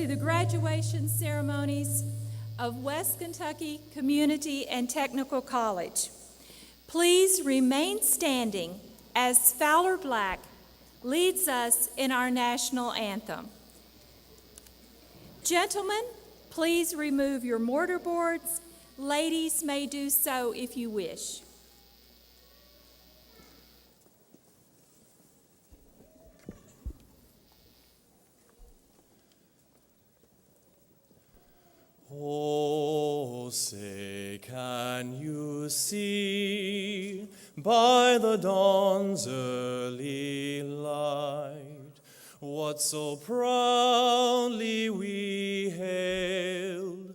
to the graduation ceremonies of West Kentucky Community and Technical College. Please remain standing as Fowler Black leads us in our national anthem. Gentlemen, please remove your mortarboards. Ladies may do so if you wish. Oh, say, can you see by the dawn's early light what so proudly we hailed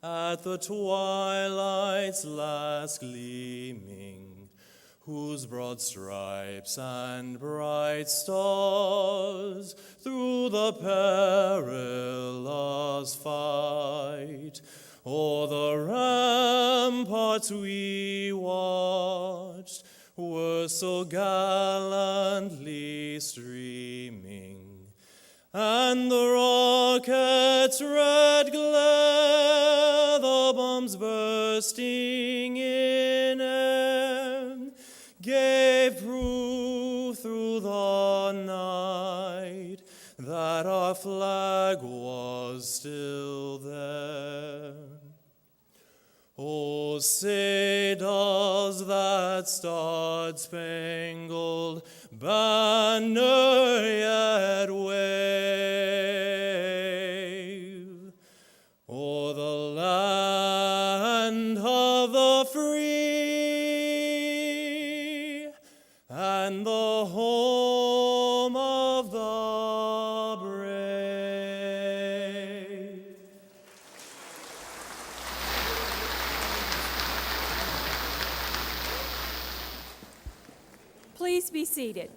at the twilight's last gleaming, whose broad stripes and bright stars through the perilous fight o'er the ramparts we watched were so gallantly streaming, and the rocket's red glare, the bombs bursting in air, gave proof through the night that our flag was still there. Oh, say, does that star-spangled banner yet wave o'er the land of the free and the home of the brave? Please be seated.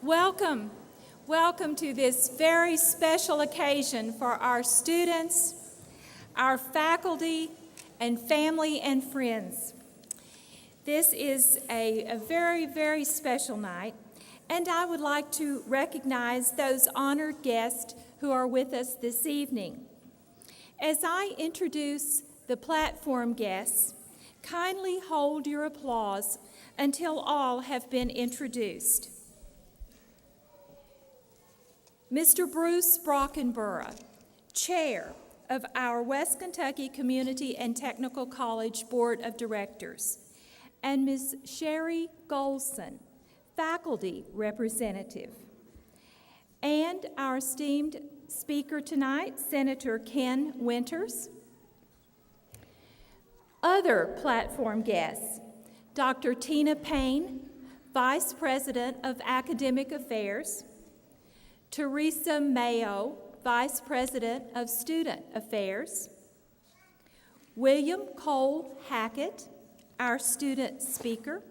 Welcome to this very special occasion for our students, our faculty, and family and friends. This is a very, very special night, and I would like to recognize those honored guests who are with us this evening. As I introduce the platform guests, kindly hold your applause until all have been introduced. Mr. Bruce Brockenborough, Chair of our West Kentucky Community and Technical College Board of Directors, and Ms. Sherry Golson, Faculty Representative, and our esteemed speaker tonight, Senator Ken Winters. Other platform guests, Dr. Tina Payne, Vice President of Academic Affairs, Teresa Mayo, Vice President of Student Affairs, William Cole Hackett, our student speaker,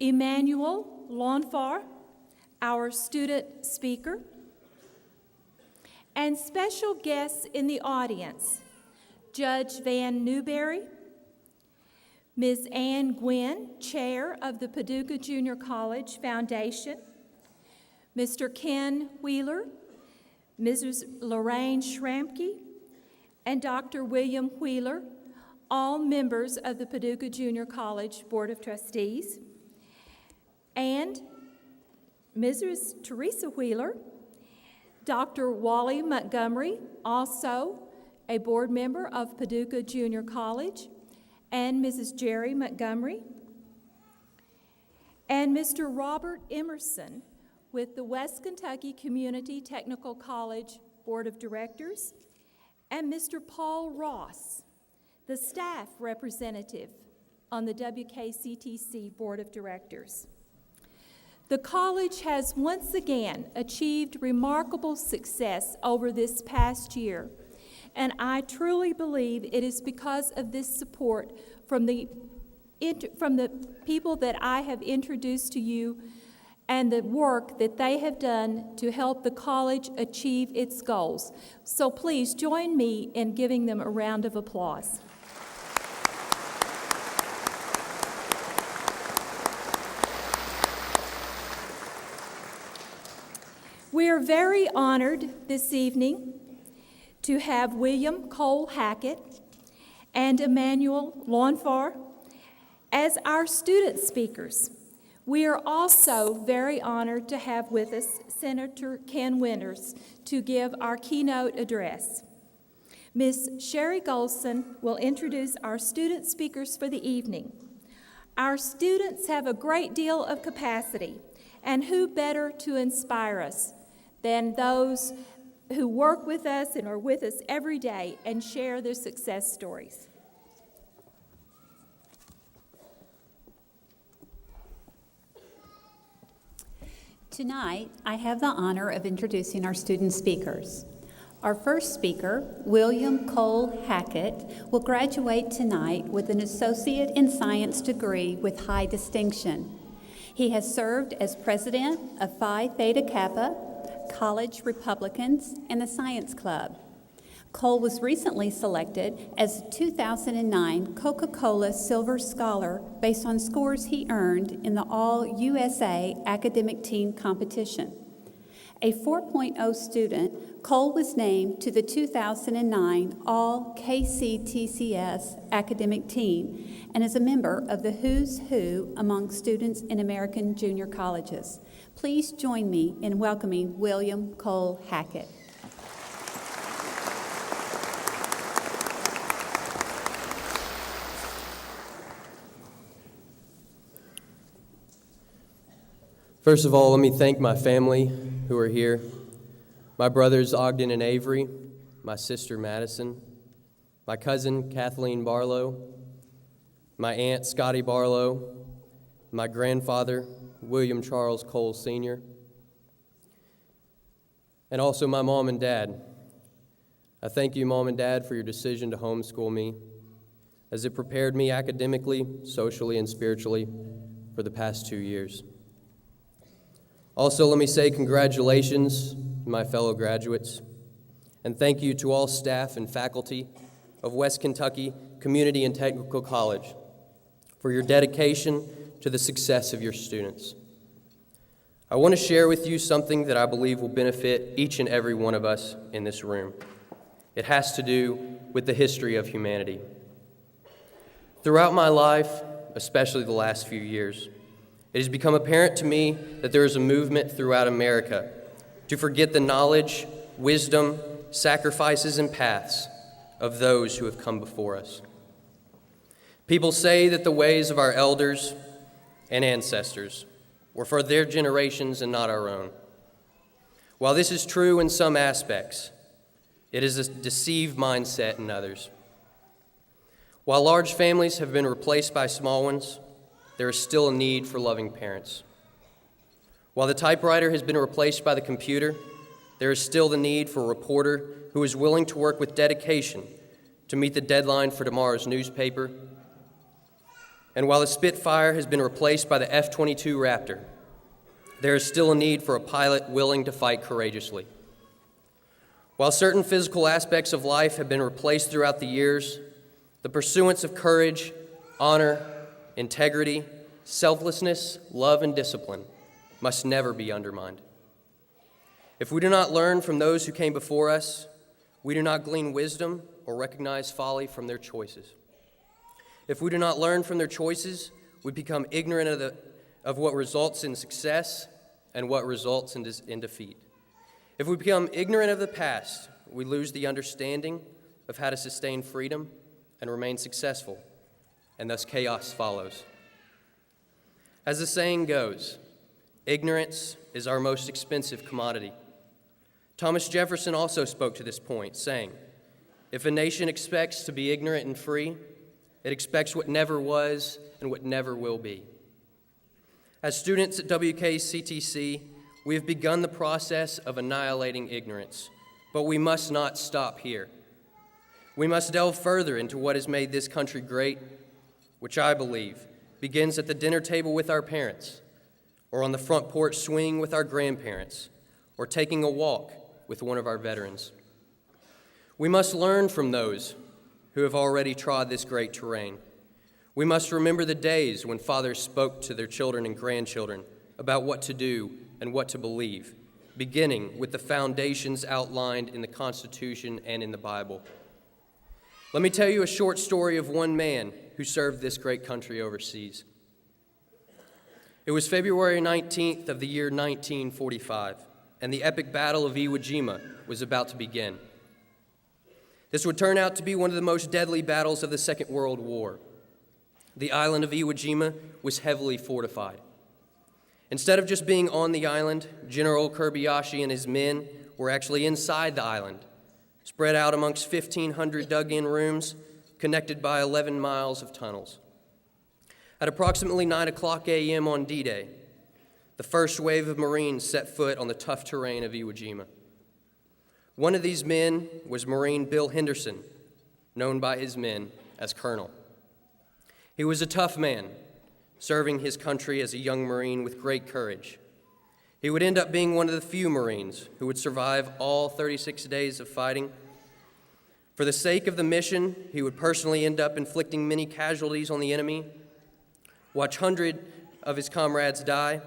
Emmanuel Lonfar, our student speaker, and special guests in the audience, Judge Van Newberry, Ms. Ann Gwynn, Chair of the Paducah Junior College Foundation, Mr. Ken Wheeler, Mrs. Lorraine Schramke, and Dr. William Wheeler, all members of the Paducah Junior College Board of Trustees, and Mrs. Teresa Wheeler, Dr. Wally Montgomery, also a board member of Paducah Junior College, and Mrs. Jerry Montgomery, and Mr. Robert Emerson with the West Kentucky Community Technical College Board of Directors, and Mr. Paul Ross, the staff representative on the WKCTC Board of Directors. The college has once again achieved remarkable success over this past year, and I truly believe it is because of this support from the people that I have introduced to you and the work that they have done to help the college achieve its goals. So please join me in giving them a round of applause. We are very honored this evening to have William Cole Hackett and Emmanuel Lonfar as our student speakers. We are also very honored to have with us Senator Ken Winters to give our keynote address. Ms. Sherry Golson will introduce our student speakers for the evening. Our students have a great deal of capacity, and who better to inspire us than those who work with us and are with us every day and share their success stories. Tonight, I have the honor of introducing our student speakers. Our first speaker, William Cole Hackett, will graduate tonight with an Associate in Science degree with high distinction. He has served as president of Phi Theta Kappa, College Republicans, and the Science Club. Cole was recently selected as a 2009 Coca-Cola Silver Scholar based on scores he earned in the All-USA Academic Team competition. A 4.0 student, Cole was named to the 2009 All-KCTCS Academic Team and is a member of the Who's Who among students in American junior colleges. Please join me in welcoming William Cole Hackett. First of all, let me thank my family who are here, my brothers Ogden and Avery, my sister Madison, my cousin Kathleen Barlow, my aunt Scotty Barlow, my grandfather William Charles Cole Sr., and also my mom and dad. I thank you, Mom and Dad, for your decision to homeschool me, as it prepared me academically, socially, and spiritually for the past 2 years. Also, let me say congratulations to my fellow graduates, and thank you to all staff and faculty of West Kentucky Community and Technical College for your dedication to the success of your students. I want to share with you something that I believe will benefit each and every one of us in this room. It has to do with the history of humanity. Throughout my life, especially the last few years, it has become apparent to me that there is a movement throughout America to forget the knowledge, wisdom, sacrifices, and paths of those who have come before us. People say that the ways of our elders and ancestors were for their generations and not our own. While this is true in some aspects, it is a deceived mindset in others. While large families have been replaced by small ones, there is still a need for loving parents. While the typewriter has been replaced by the computer, there is still the need for a reporter who is willing to work with dedication to meet the deadline for tomorrow's newspaper. And while the Spitfire has been replaced by the F-22 Raptor, there is still a need for a pilot willing to fight courageously. While certain physical aspects of life have been replaced throughout the years, the pursuance of courage, honor, integrity, selflessness, love, and discipline must never be undermined. If we do not learn from those who came before us, we do not glean wisdom or recognize folly from their choices. If we do not learn from their choices, we become ignorant of what results in success and what results in defeat. If we become ignorant of the past, we lose the understanding of how to sustain freedom and remain successful, and thus chaos follows. As the saying goes, ignorance is our most expensive commodity. Thomas Jefferson also spoke to this point, saying, "If a nation expects to be ignorant and free, it expects what never was and what never will be." As students at WKCTC, we have begun the process of annihilating ignorance, but we must not stop here. We must delve further into what has made this country great, which I believe begins at the dinner table with our parents, or on the front porch swing with our grandparents, or taking a walk with one of our veterans. We must learn from those who have already trod this great terrain. We must remember the days when fathers spoke to their children and grandchildren about what to do and what to believe, beginning with the foundations outlined in the Constitution and in the Bible. Let me tell you a short story of one man who served this great country overseas. It was February 19th of the year 1945, and the epic Battle of Iwo Jima was about to begin. This would turn out to be one of the most deadly battles of the Second World War. The island of Iwo Jima was heavily fortified. Instead of just being on the island, General Kobayashi and his men were actually inside the island, spread out amongst 1,500 dug-in rooms connected by 11 miles of tunnels. At approximately 9 o'clock a.m. on D-Day, the first wave of Marines set foot on the tough terrain of Iwo Jima. One of these men was Marine Bill Henderson, known by his men as Colonel. He was a tough man, serving his country as a young Marine with great courage. He would end up being one of the few Marines who would survive all 36 days of fighting. For the sake of the mission, he would personally end up inflicting many casualties on the enemy, watch hundreds of his comrades die,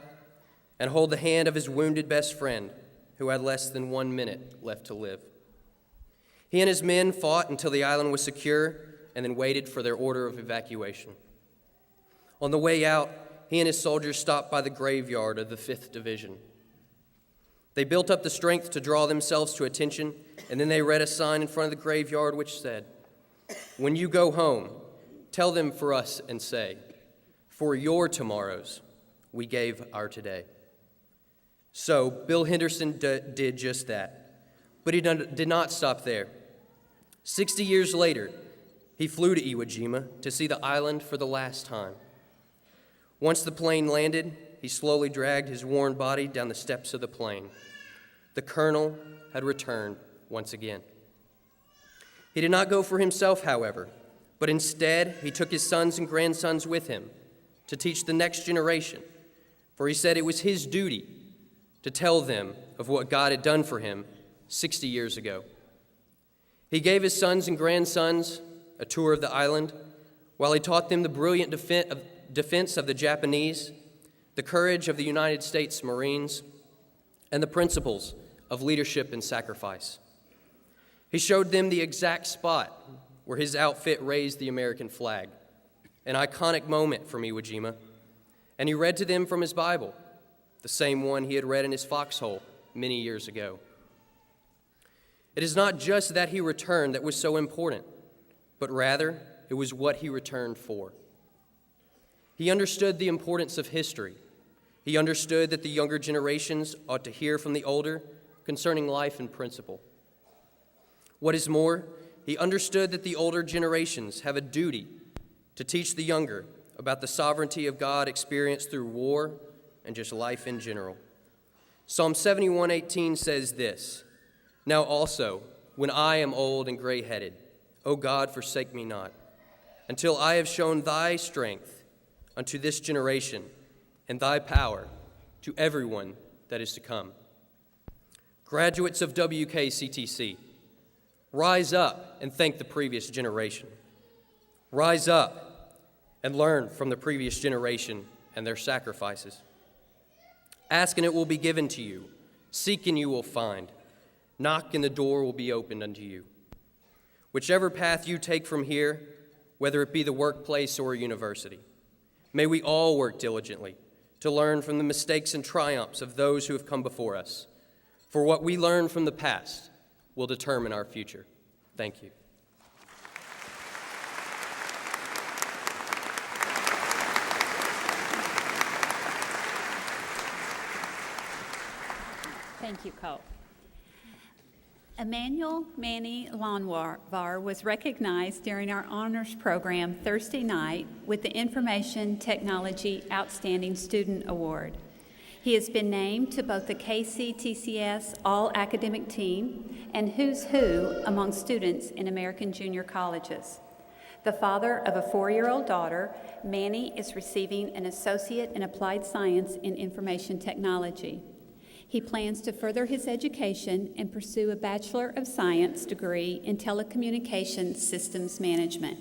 and hold the hand of his wounded best friend, who had less than 1 minute left to live. He and his men fought until the island was secure and then waited for their order of evacuation. On the way out, he and his soldiers stopped by the graveyard of the 5th Division. They built up the strength to draw themselves to attention, and then they read a sign in front of the graveyard which said, "When you go home, tell them for us and say, 'For your tomorrows, we gave our today.'" So Bill Henderson did just that, but he did not stop there. 60 years later, he flew to Iwo Jima to see the island for the last time. Once the plane landed, he slowly dragged his worn body down the steps of the plane. The colonel had returned once again. He did not go for himself, however, but instead he took his sons and grandsons with him to teach the next generation, for he said it was his duty to tell them of what God had done for him 60 years ago. He gave his sons and grandsons a tour of the island while he taught them the brilliant defense of the Japanese, the courage of the United States Marines, and the principles of leadership and sacrifice. He showed them the exact spot where his outfit raised the American flag, an iconic moment from Iwo Jima, and he read to them from his Bible, the same one he had read in his foxhole many years ago. It is not just that he returned that was so important, but rather it was what he returned for. He understood the importance of history. He understood that the younger generations ought to hear from the older concerning life and principle. What is more, he understood that the older generations have a duty to teach the younger about the sovereignty of God experienced through war and just life in general. Psalm 71:18 says this, "Now also, when I am old and gray-headed, O God, forsake me not, until I have shown thy strength unto this generation, and thy power to everyone that is to come." Graduates of WKCTC, rise up and thank the previous generation. Rise up and learn from the previous generation and their sacrifices. Ask and it will be given to you. Seek and you will find. Knock and the door will be opened unto you. Whichever path you take from here, whether it be the workplace or a university, may we all work diligently to learn from the mistakes and triumphs of those who have come before us. For what we learn from the past will determine our future. Thank you. Thank you, Cole. Emmanuel Manny Lonvar was recognized during our honors program Thursday night with the Information Technology Outstanding Student Award. He has been named to both the KCTCS All-Academic Team and Who's Who among students in American junior colleges. The father of a 4-year-old daughter, Manny is receiving an Associate in Applied Science in Information Technology. He plans to further his education and pursue a Bachelor of Science degree in Telecommunications Systems Management.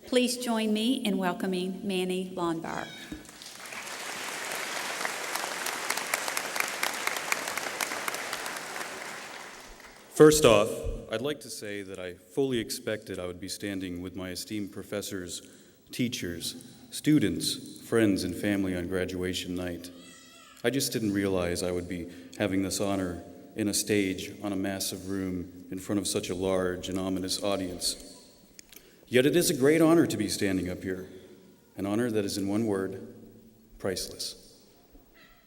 Please join me in welcoming Manny Lonvar. First off, I'd like to say that I fully expected I would be standing with my esteemed professors, teachers, students, friends, and family on graduation night. I just didn't realize I would be having this honor in a stage on a massive room in front of such a large and ominous audience. Yet it is a great honor to be standing up here, an honor that is in one word, priceless.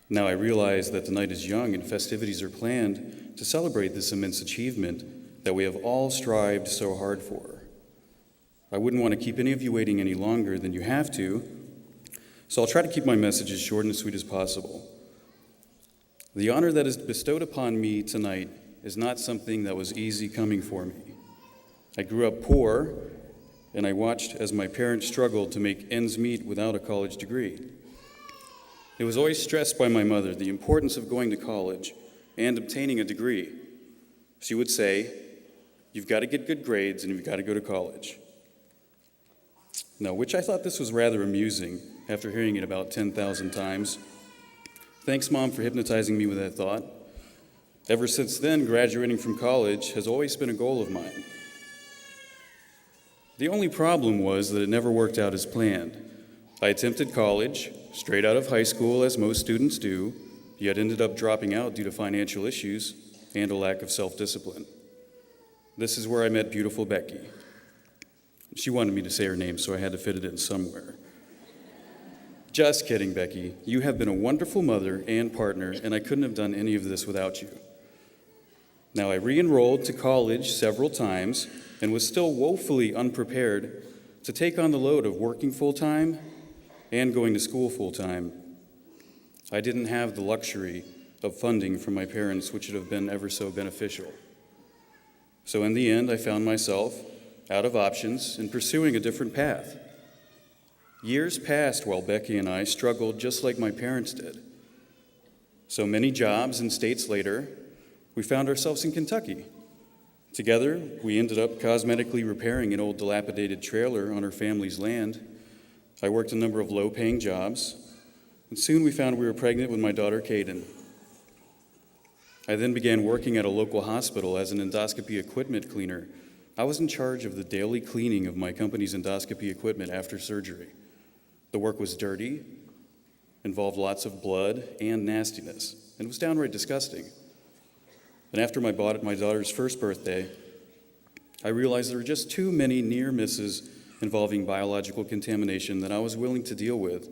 Now I realize that the night is young and festivities are planned to celebrate this immense achievement that we have all strived so hard for. I wouldn't want to keep any of you waiting any longer than you have to, so I'll try to keep my message as short and sweet as possible. The honor that is bestowed upon me tonight is not something that was easy coming for me. I grew up poor, and I watched as my parents struggled to make ends meet without a college degree. It was always stressed by my mother the importance of going to college and obtaining a degree. She would say, "You've got to get good grades and you've got to go to college." Now, which I thought this was rather amusing after hearing it about 10,000 times. Thanks, Mom, for hypnotizing me with that thought. Ever since then, graduating from college has always been a goal of mine. The only problem was that it never worked out as planned. I attempted college, straight out of high school, as most students do, yet ended up dropping out due to financial issues and a lack of self-discipline. This is where I met beautiful Becky. She wanted me to say her name, so I had to fit it in somewhere. Just kidding, Becky. You have been a wonderful mother and partner, and I couldn't have done any of this without you. Now, I re-enrolled to college several times and was still woefully unprepared to take on the load of working full-time and going to school full-time. I didn't have the luxury of funding from my parents, which would have been ever so beneficial. So in the end, I found myself out of options and pursuing a different path. Years passed while Becky and I struggled just like my parents did. So many jobs and states later, we found ourselves in Kentucky. Together, we ended up cosmetically repairing an old dilapidated trailer on our family's land. I worked a number of low-paying jobs, and soon we found we were pregnant with my daughter, Kaden. I then began working at a local hospital as an endoscopy equipment cleaner. I was in charge of the daily cleaning of my company's endoscopy equipment after surgery. The work was dirty, involved lots of blood and nastiness, and was downright disgusting. And after my daughter's first birthday, I realized there were just too many near misses involving biological contamination that I was willing to deal with.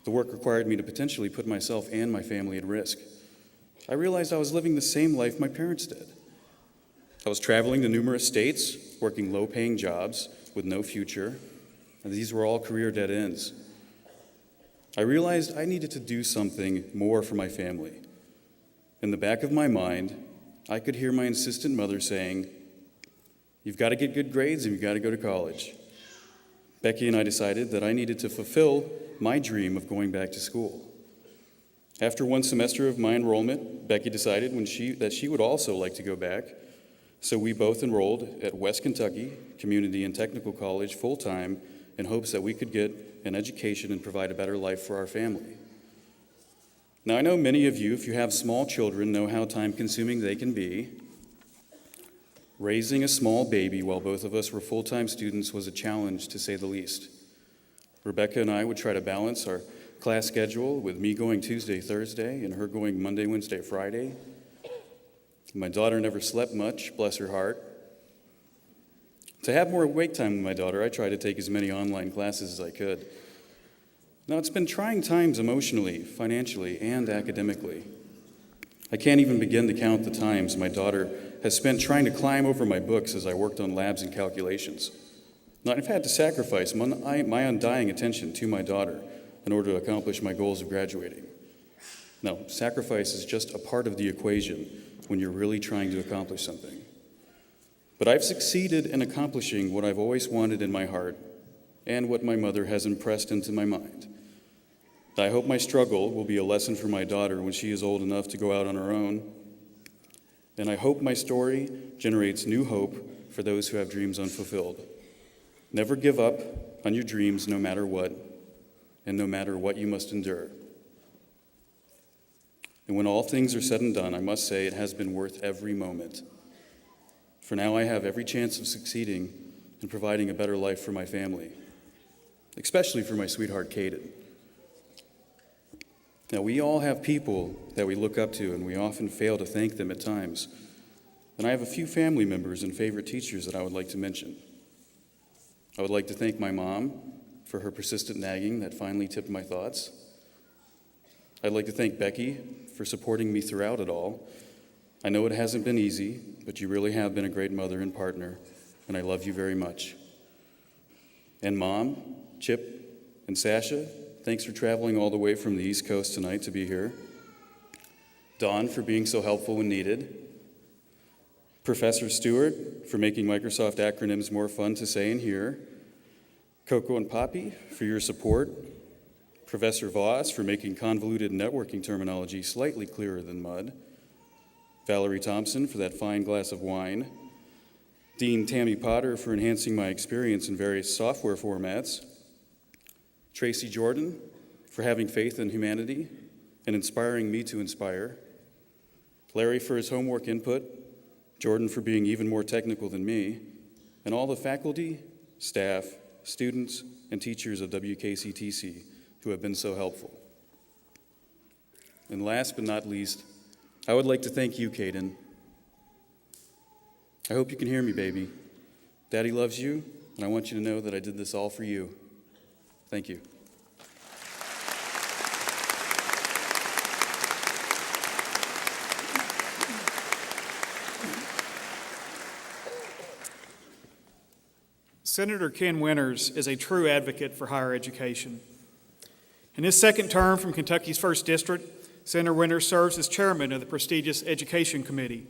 The work required me to potentially put myself and my family at risk. I realized I was living the same life my parents did. I was traveling to numerous states, working low-paying jobs with no future, and these were all career dead ends. I realized I needed to do something more for my family. In the back of my mind, I could hear my insistent mother saying, "You've got to get good grades and you've got to go to college." Becky and I decided that I needed to fulfill my dream of going back to school. After one semester of my enrollment, Becky decided that she would also like to go back, so we both enrolled at West Kentucky Community and Technical College full-time in hopes that we could get an education and provide a better life for our family. Now, I know many of you, if you have small children, know how time-consuming they can be. Raising a small baby while both of us were full-time students was a challenge, to say the least. Rebecca and I would try to balance our class schedule with me going Tuesday, Thursday, and her going Monday, Wednesday, Friday. My daughter never slept much, bless her heart. To have more wake time with my daughter, I tried to take as many online classes as I could. Now, it's been trying times emotionally, financially, and academically. I can't even begin to count the times my daughter has spent trying to climb over my books as I worked on labs and calculations. Now, I've had to sacrifice my undying attention to my daughter in order to accomplish my goals of graduating. Now, sacrifice is just a part of the equation when you're really trying to accomplish something. But I've succeeded in accomplishing what I've always wanted in my heart and what my mother has impressed into my mind. I hope my struggle will be a lesson for my daughter when she is old enough to go out on her own. And I hope my story generates new hope for those who have dreams unfulfilled. Never give up on your dreams no matter what, and no matter what you must endure. And when all things are said and done, I must say it has been worth every moment. For now, I have every chance of succeeding and providing a better life for my family, especially for my sweetheart, Caden. Now, we all have people that we look up to, and we often fail to thank them at times. And I have a few family members and favorite teachers that I would like to mention. I would like to thank my mom for her persistent nagging that finally tipped my thoughts. I'd like to thank Becky for supporting me throughout it all. I know it hasn't been easy, but you really have been a great mother and partner, and I love you very much. And Mom, Chip, and Sasha, thanks for traveling all the way from the East Coast tonight to be here. Dawn for being so helpful when needed. Professor Stewart for making Microsoft acronyms more fun to say and hear. Coco and Poppy for your support. Professor Voss for making convoluted networking terminology slightly clearer than mud. Valerie Thompson for that fine glass of wine. Dean Tammy Potter for enhancing my experience in various software formats. Tracy Jordan for having faith in humanity and inspiring me to inspire. Larry for his homework input. Jordan for being even more technical than me. And all the faculty, staff, students, and teachers of WKCTC who have been so helpful. And last but not least, I would like to thank you, Caden. I hope you can hear me, baby. Daddy loves you, and I want you to know that I did this all for you. Thank you. Senator Ken Winters is a true advocate for higher education. In his second term from Kentucky's 1st District, Senator Winters serves as chairman of the prestigious Education Committee,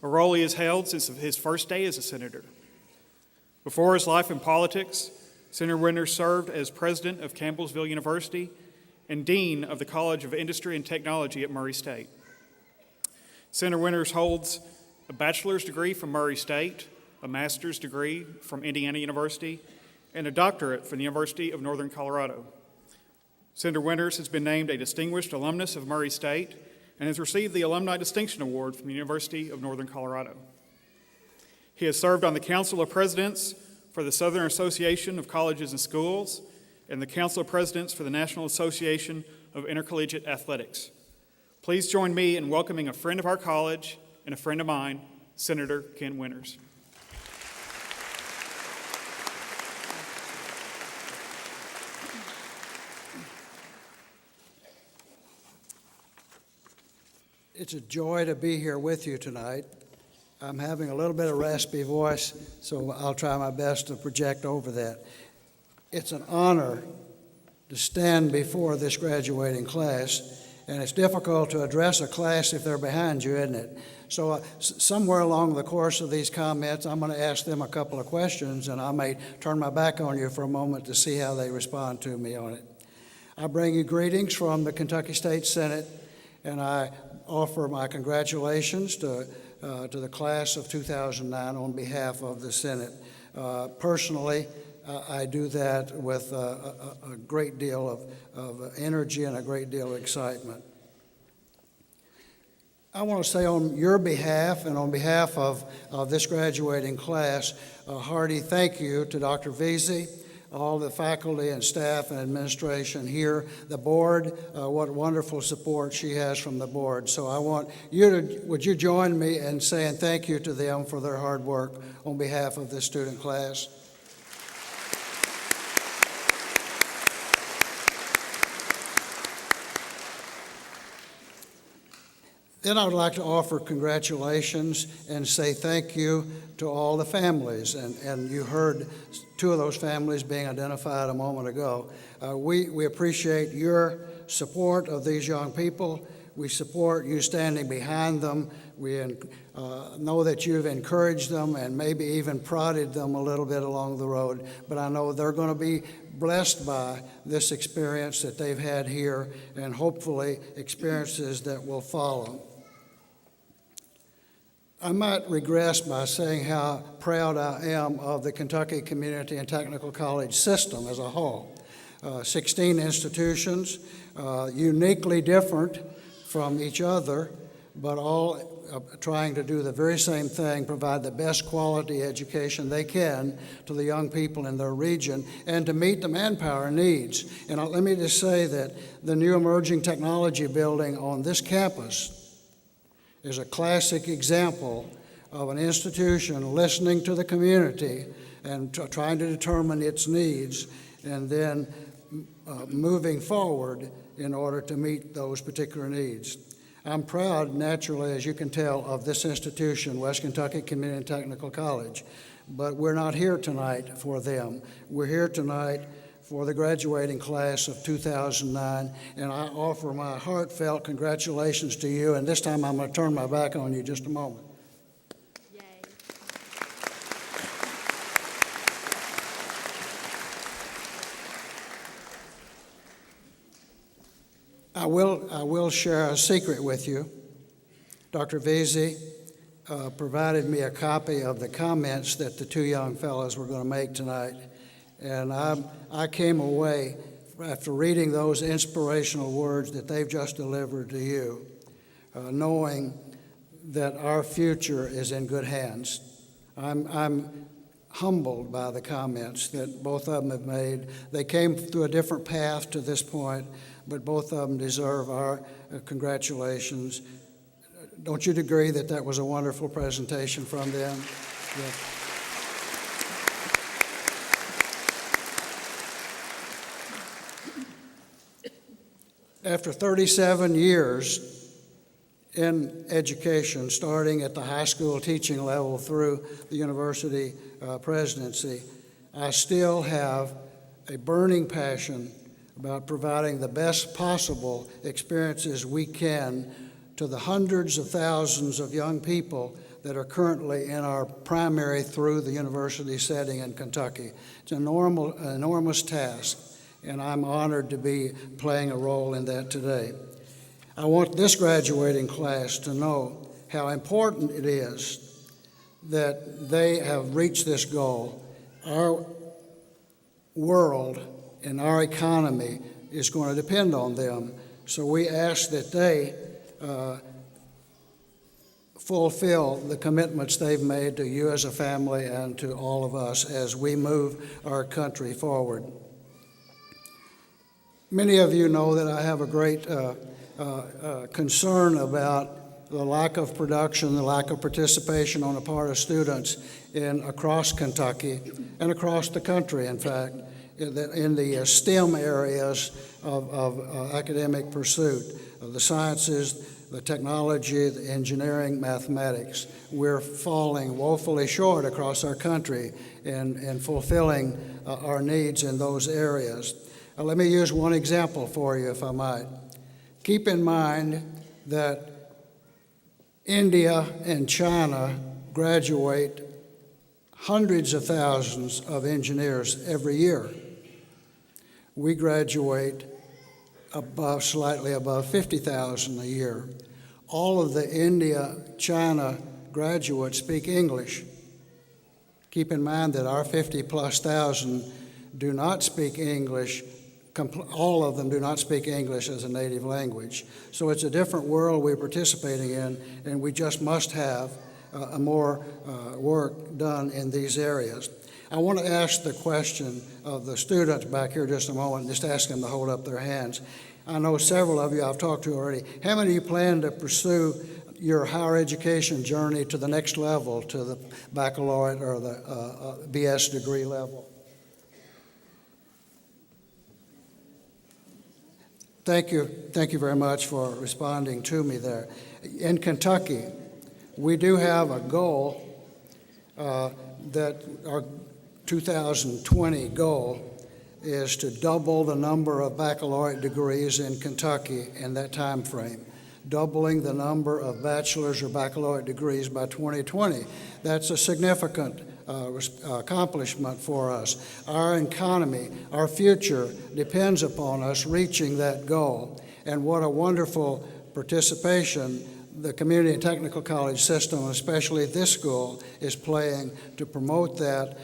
a role he has held since his first day as a senator. Before his life in politics, Senator Winters served as president of Campbellsville University and dean of the College of Industry and Technology at Murray State. Senator Winters holds a bachelor's degree from Murray State, a master's degree from Indiana University, and a doctorate from the University of Northern Colorado. Senator Winters has been named a distinguished alumnus of Murray State and has received the Alumni Distinction Award from the University of Northern Colorado. He has served on the Council of Presidents for the Southern Association of Colleges and Schools and the Council of Presidents for the National Association of Intercollegiate Athletics. Please join me in welcoming a friend of our college and a friend of mine, Senator Ken Winters. It's a joy to be here with you tonight. I'm having a little bit of raspy voice, so I'll try my best to project over that. It's an honor to stand before this graduating class, and it's difficult to address a class if they're behind you, isn't it? So somewhere along the course of these comments, I'm going to ask them a couple of questions, and I may turn my back on you for a moment to see how they respond to me on it. I bring you greetings from the Kentucky State Senate, and I offer my congratulations to the class of 2009 on behalf of the Senate. Personally, I do that with a great deal of energy and a great deal of excitement. I want to say on your behalf and on behalf of this graduating class, a hearty thank you to Dr. Veazey, all the faculty and staff and administration here, the board, what wonderful support she has from the board. So I want you to, would you join me in saying thank you to them for their hard work on behalf of this student class? Then I would like to offer congratulations and say thank you to all the families. And you heard two of those families being identified a moment ago. We appreciate your support of these young people. We support you standing behind them. We know that you've encouraged them and maybe even prodded them a little bit along the road. But I know they're going to be blessed by this experience that they've had here and hopefully experiences that will follow. I might regress by saying how proud I am of the Kentucky Community and Technical College system as a whole. 16 institutions, uniquely different from each other, but all trying to do the very same thing, provide the best quality education they can to the young people in their region and to meet the manpower needs. And let me just say that the new emerging technology building on this campus is a classic example of an institution listening to the community and trying to determine its needs and then moving forward in order to meet those particular needs. I'm proud, naturally, as you can tell, of this institution, West Kentucky Community and Technical College, but we're not here tonight for them. We're here tonight for the graduating class of 2009, and I offer my heartfelt congratulations to you, and this time I'm going to turn my back on you just a moment. I will share a secret with you. Dr. Vesey provided me a copy of the comments that the two young fellows were going to make tonight, and I came away after reading those inspirational words that they've just delivered to you, knowing that our future is in good hands. I'm humbled by the comments that both of them have made. They came through a different path to this point, but both of them deserve our congratulations. Don't you agree that that was a wonderful presentation from them? Yeah. After 37 years in education, starting at the high school teaching level through the university presidency, I still have a burning passion about providing the best possible experiences we can to the hundreds of thousands of young people that are currently in our primary through the university setting in Kentucky. It's an enormous task, and I'm honored to be playing a role in that today. I want this graduating class to know how important it is that they have reached this goal. Our world and our economy is going to depend on them. So we ask that they fulfill the commitments they've made to you as a family and to all of us as we move our country forward. Many of you know that I have a great concern about the lack of production, the lack of participation on the part of students across Kentucky and across the country, in fact, in the STEM areas of academic pursuit, the sciences, the technology, the engineering, mathematics. We're falling woefully short across our country in fulfilling our needs in those areas. Let me use one example for you, if I might. Keep in mind that India and China graduate hundreds of thousands of engineers every year. We graduate slightly above 50,000 a year. All of the India-China graduates speak English. Keep in mind that our 50-plus thousand do not speak English. All of them do not speak English as a native language. So it's a different world we're participating in, and we just must have more work done in these areas. I want to ask the question of the students back here just a moment, just ask them to hold up their hands. I know several of you I've talked to already. How many of you plan to pursue your higher education journey to the next level, to the baccalaureate or the BS degree level? Thank you very much for responding to me there. In Kentucky, we do have a goal that our 2020 goal is to double the number of baccalaureate degrees in Kentucky in that time frame, doubling the number of bachelor's or baccalaureate degrees by 2020. That's a significant accomplishment for us. Our economy, our future depends upon us reaching that goal. And what a wonderful participation the community and technical college system, especially this school, is playing to promote that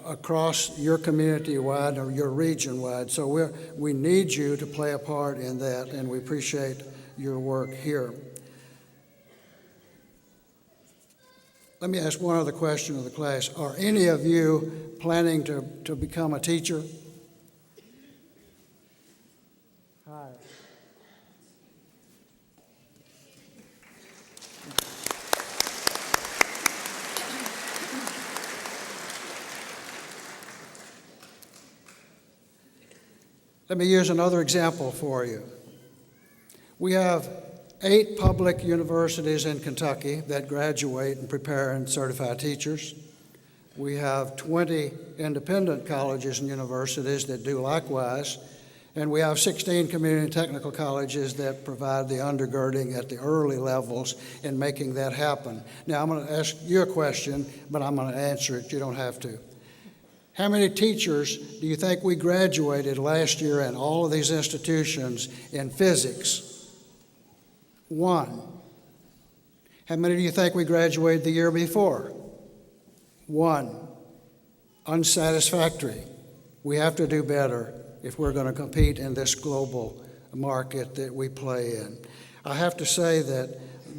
across your community-wide or your region-wide. So we need you to play a part in that, and we appreciate your work here. Let me ask one other question of the class. Are any of you planning to become a teacher? Hi. Let me use another example for you. We have 8 public universities in Kentucky that graduate and prepare and certify teachers. We have 20 independent colleges and universities that do likewise. And we have 16 community and technical colleges that provide the undergirding at the early levels in making that happen. Now, I'm going to ask you a question, but I'm going to answer it. You don't have to. How many teachers do you think we graduated last year in all of these institutions in physics? 1. How many do you think we graduated the year before? 1. Unsatisfactory. We have to do better if we're going to compete in this global market that we play in. I have to say that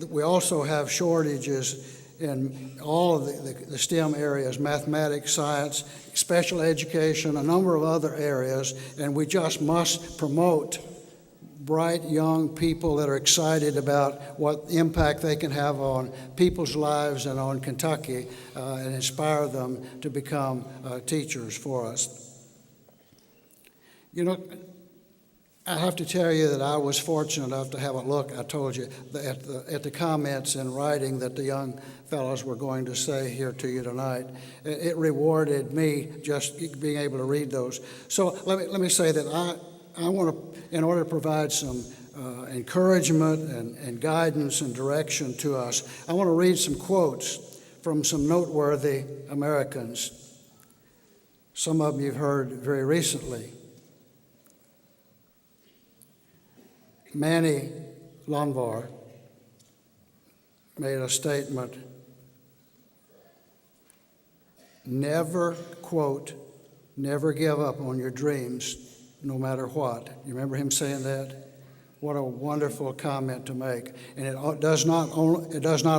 we also have shortages in all of the STEM areas, mathematics, science, special education, a number of other areas, and we just must promote bright young people that are excited about what impact they can have on people's lives and on Kentucky, and inspire them to become teachers for us. You know, I have to tell you that I was fortunate enough to have a look, I told you, at the comments in writing that the young fellows were going to say here to you tonight. It rewarded me just being able to read those. So let me say that I want to, in order to provide some encouragement and guidance and direction to us, I want to read some quotes from some noteworthy Americans. Some of them you've heard very recently. Manny Lonvar made a statement, never, quote, never give up on your dreams, no matter what. You remember him saying that? What a wonderful comment to make. And it does not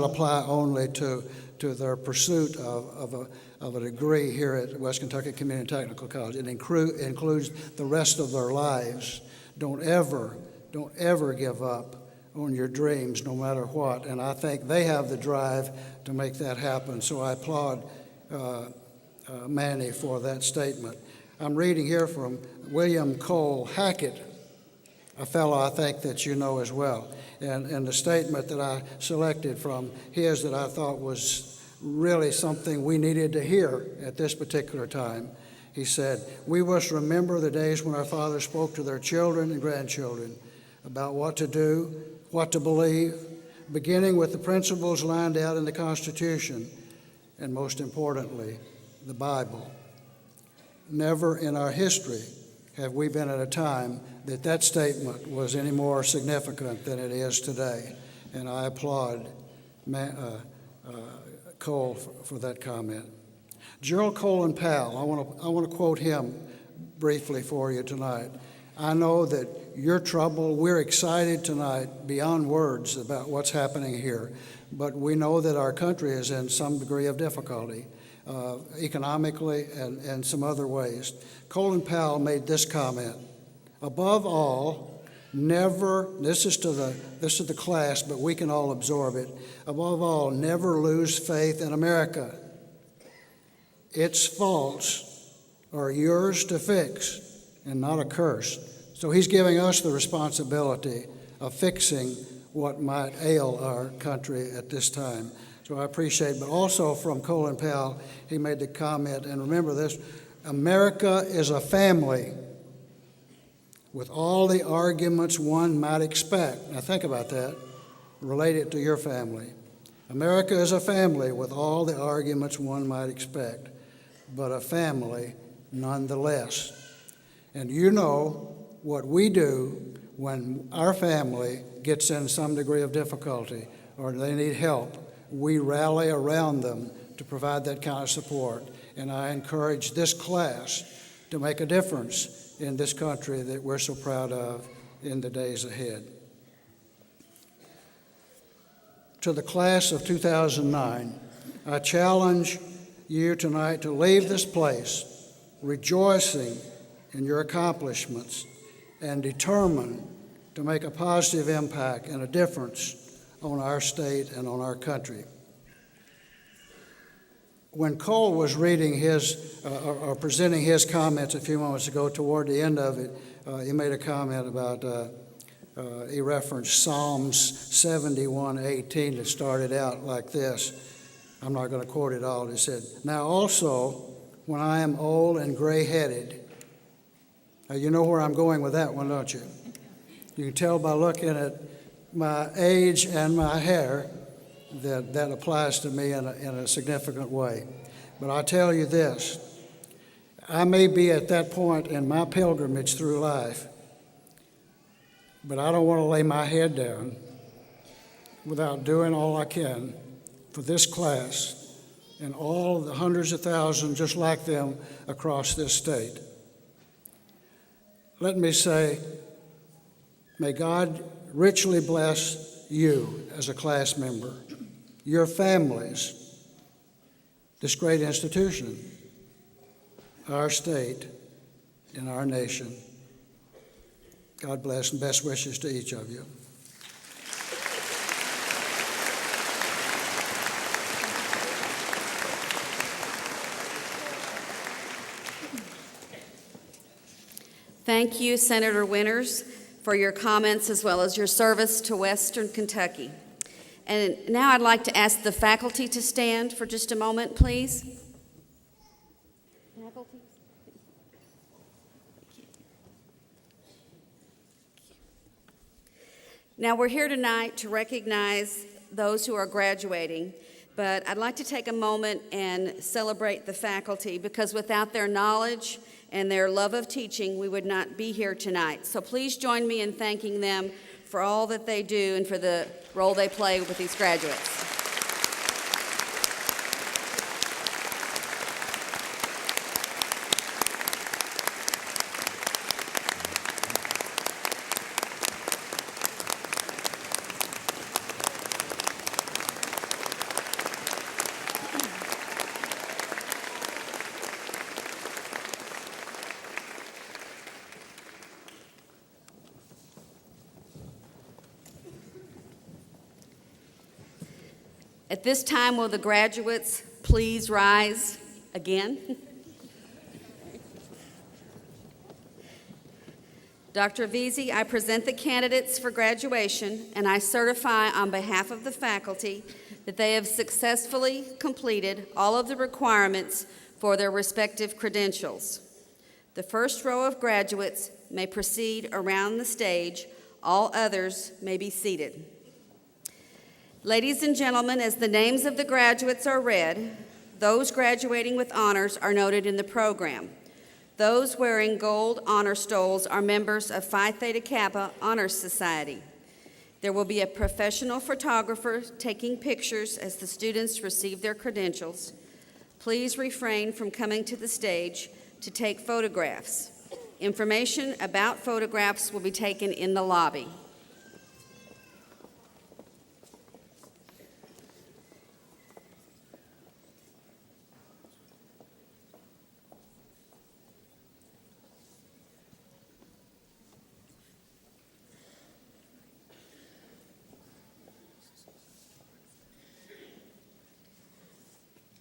apply only to their pursuit of a degree here at West Kentucky Community and Technical College. It includes the rest of their lives. Don't ever give up on your dreams, no matter what. And I think they have the drive to make that happen. So I applaud Manny for that statement. I'm reading here from William Cole Hackett, a fellow I think that you know as well. And the statement that I selected from his that I thought was really something we needed to hear at this particular time. He said, "We must remember the days when our fathers spoke to their children and grandchildren about what to do, what to believe, beginning with the principles lined out in the Constitution, and most importantly, the Bible. Never in our history have we been at a time that statement was any more significant than it is today." And I applaud Cole for that comment. Gerald Colin Powell, I want to quote him briefly for you tonight. "I know that you're troubled. We're excited tonight beyond words about what's happening here, but we know that our country is in some degree of difficulty, economically and some other ways." Colin Powell made this comment, "Above all, never," this is to the class, but we can all absorb it, "above all, never lose faith in America. Its faults are yours to fix and not a curse." So he's giving us the responsibility of fixing what might ail our country at this time. So I appreciate it. But also from Colin Powell, he made the comment, and remember this, "America is a family with all the arguments one might expect." Now think about that. Relate it to your family. America is a family with all the arguments one might expect, but a family nonetheless. And you know what we do when our family gets in some degree of difficulty or they need help. We rally around them to provide that kind of support. And I encourage this class to make a difference in this country that we're so proud of in the days ahead. To the class of 2009, I challenge you tonight to leave this place rejoicing in your accomplishments and determined to make a positive impact and a difference on our state and on our country. When Cole was reading or presenting his comments a few moments ago, toward the end of it, he made a comment about, he referenced Psalms 71:18 that started out like this. I'm not going to quote it all. It said, "Now also, when I am old and gray-headed," now you know where I'm going with that one, don't you? You can tell by looking at my age and my hair that applies to me in a significant way. But I'll tell you this, I may be at that point in my pilgrimage through life, but I don't want to lay my head down without doing all I can for this class and all of the hundreds of thousands just like them across this state. Let me say, may God richly bless you as a class member, your families, this great institution, our state, and our nation. God bless and best wishes to each of you. Thank you, Senator Winters, for your comments as well as your service to Western Kentucky. And now I'd like to ask the faculty to stand for just a moment, please. Faculty. Now we're here tonight to recognize those who are graduating, but I'd like to take a moment and celebrate the faculty because without their knowledge and their love of teaching, we would not be here tonight. So please join me in thanking them for all that they do and for the role they play with these graduates. At this time, will the graduates please rise again? Dr. Veazey, I present the candidates for graduation, and I certify on behalf of the faculty that they have successfully completed all of the requirements for their respective credentials. The first row of graduates may proceed around the stage. All others may be seated. Ladies and gentlemen, as the names of the graduates are read, those graduating with honors are noted in the program. Those wearing gold honor stoles are members of Phi Theta Kappa Honor Society. There will be a professional photographer taking pictures as the students receive their credentials. Please refrain from coming to the stage to take photographs. Information about photographs will be taken in the lobby.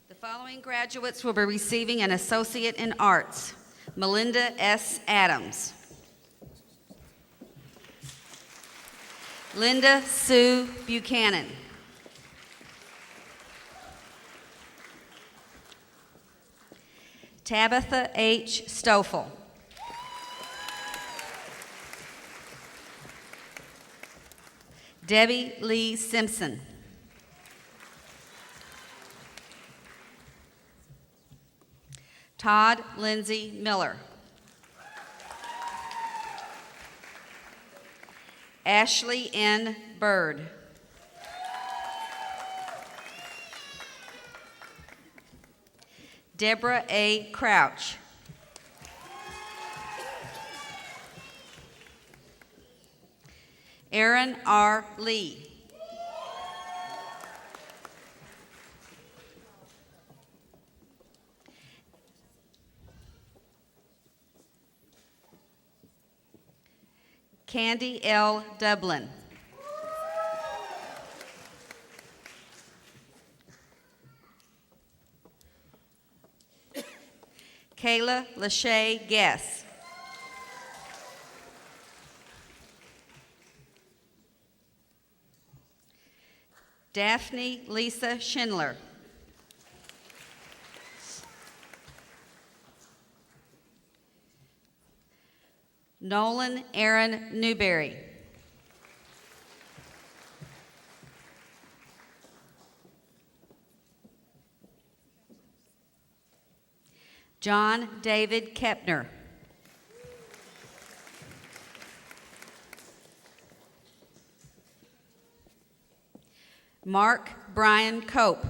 The following graduates will be receiving an Associate in Arts: Melinda S. Adams, Linda Sue Buchanan, Tabitha H. Stoffel, Debbie Lee Simpson, Todd Lindsay Miller, Ashley N. Bird, Deborah A. Crouch, Aaron R. Lee, Candy L. Dublin. Kayla Lachey Guess. Daphne Lisa Schindler. Nolan Aaron Newberry. John David Kepner. Mark Brian Cope.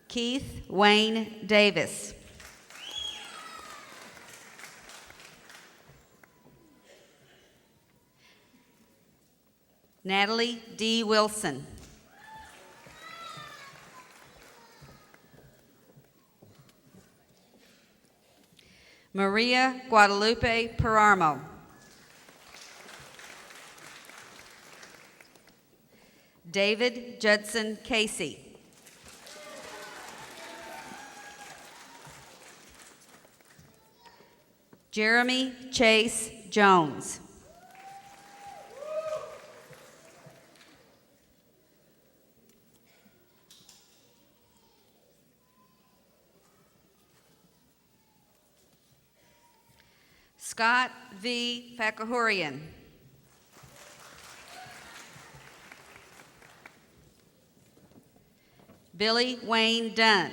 Keith Wayne Davis. Natalie D. Wilson. Maria Guadalupe Paramo. David Judson Casey. Jeremy Chase Jones. Scott V. Fakahurian. Billy Wayne Dunn.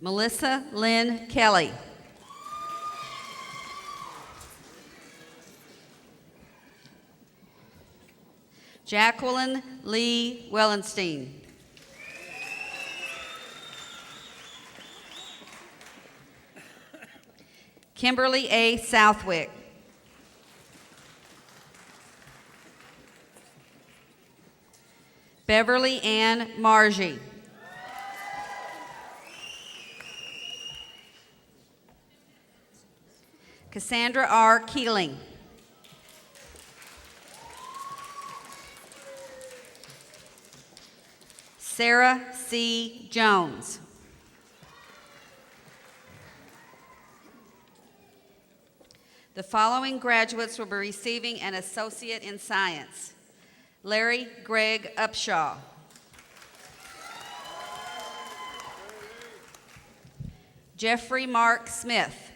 Melissa Lynn Kelly. Jacqueline Lee Wellenstein. Kimberly A. Southwick. Beverly Ann Margie. Cassandra R. Keeling. Sarah C. Jones. The following graduates will be receiving an Associate in Science. Larry Greg Upshaw. Jeffrey Mark Smith.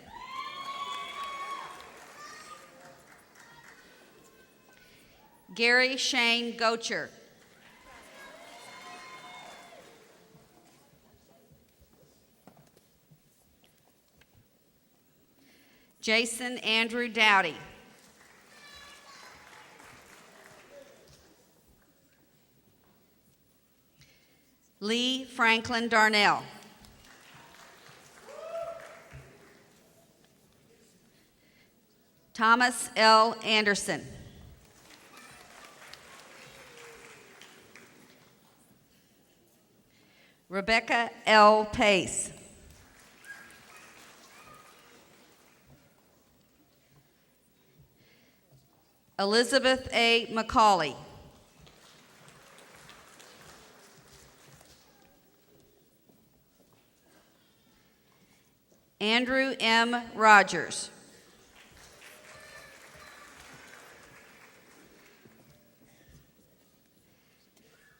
Gary Shane Gocher. Jason Andrew Dowdy. Lee Franklin Darnell. Thomas L. Anderson. Rebecca L. Pace. Elizabeth A. McCauley. Andrew M. Rogers.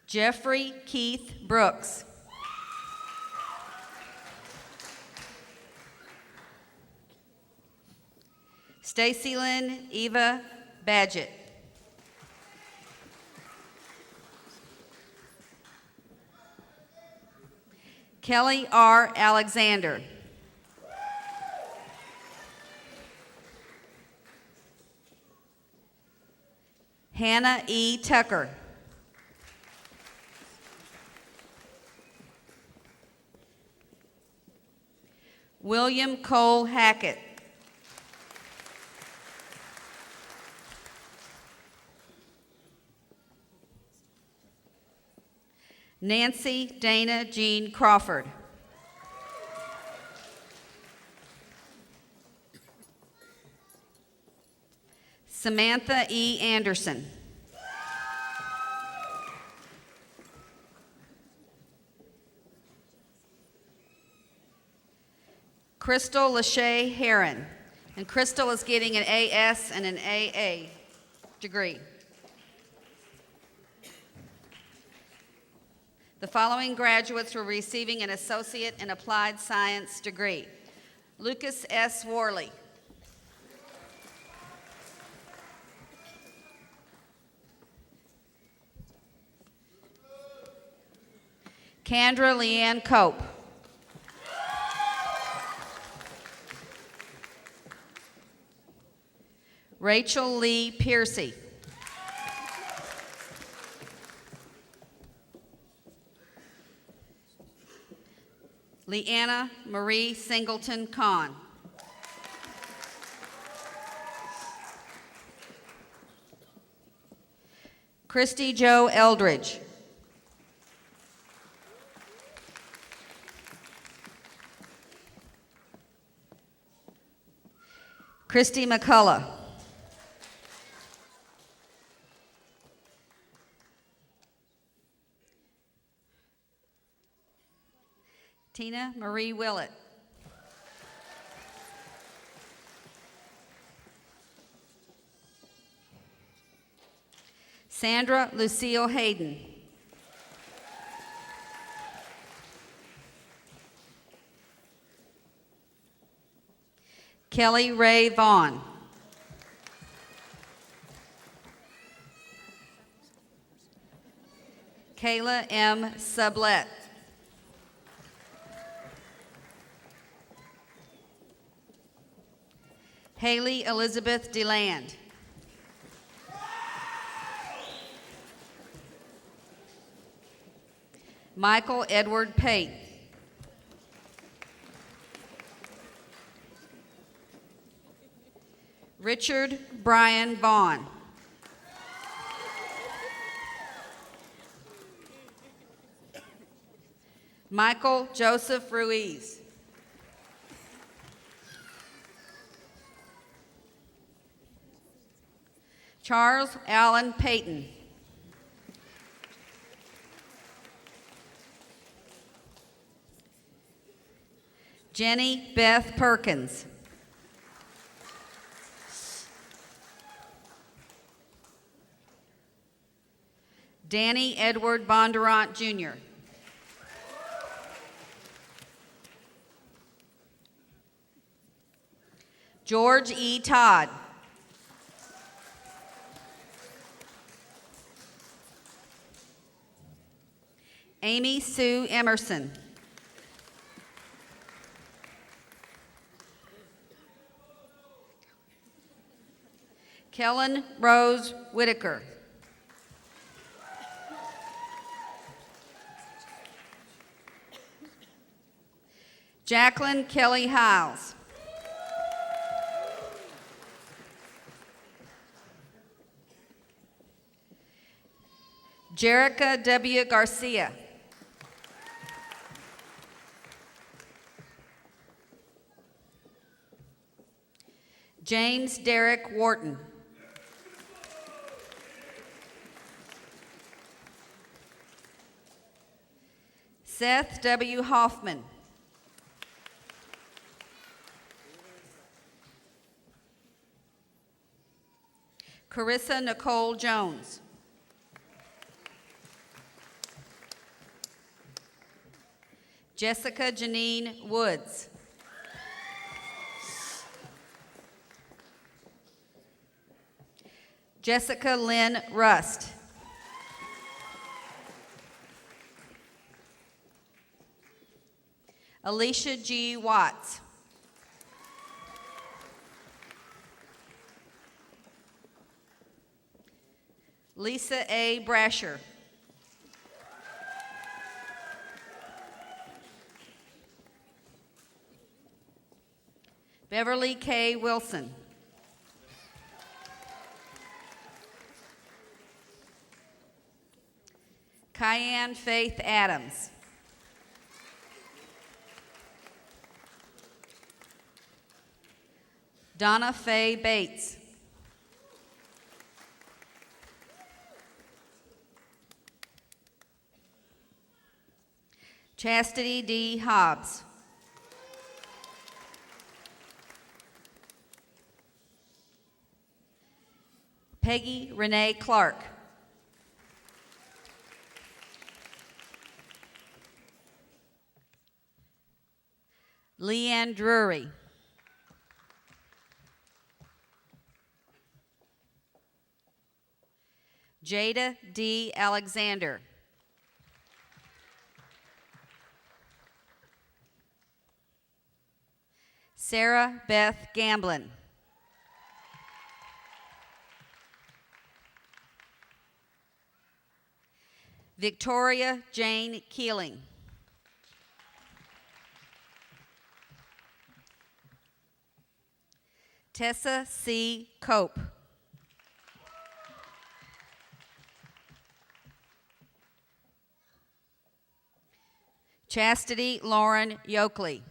Jeffrey Keith Brooks. Stacy Lynn Eva Badgett. Kelly R. Alexander. Hannah E. Tucker. William Cole Hackett. Nancy Dana Jean Crawford. Samantha E. Anderson. Crystal Lachey Heron. And Crystal is getting an AS and an AA degree. The following graduates were receiving an Associate in Applied Science degree. Lucas S. Worley. Kendra Leanne Cope. Rachel Lee Piercy. Leanna Marie Singleton Kahn. Christy Jo Eldridge. Christy McCullough. Tina Marie Willett. Sandra Lucille Hayden. Kelly Ray Vaughn. Kayla M. Sublette. Haley Elizabeth DeLand. Michael Edward Pate. Richard Brian Vaughn. Michael Joseph Ruiz. Charles Allen Payton. Jenny Beth Perkins. Danny Edward Bondurant, Jr. George E. Todd. Amy Sue Emerson. Kellen Rose Whitaker. Jacqueline Kelly Hiles. Jerica W. Garcia. James Derek Wharton. Seth W. Hoffman. Carissa Nicole Jones. Jessica Janine Woods. Jessica Lynn Rust. Alicia G. Watts. Lisa A. Brasher. Beverly K. Wilson. Kyan Faith Adams. Donna Faye Bates. Chastity D. Hobbs. Peggy Renee Clark. Leanne Drury. Jada D. Alexander. Sarah Beth Gamblin. Victoria Jane Keeling. Tessa C. Cope. Chastity Lauren Yoakley.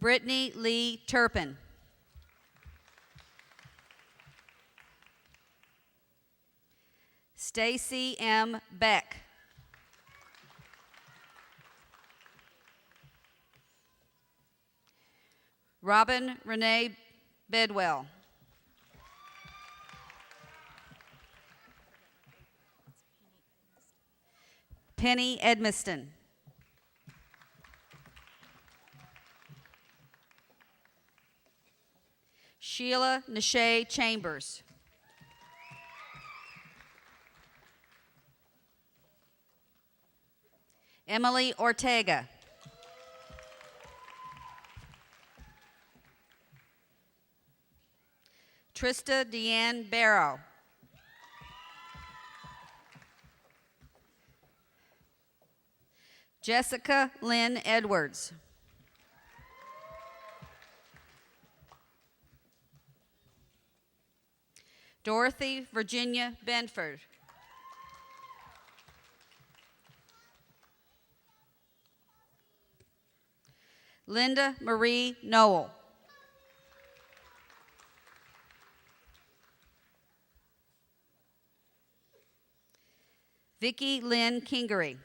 Brittany Lee Turpin. Stacy M. Beck. Robin Renee Bedwell. Penny Edmiston. Sheila Nashay Chambers. Emily Ortega. Trista Deanne Barrow. Jessica Lynn Edwards. Dorothy Virginia Benford. Linda Marie Noel. Vicki Lynn Kingery.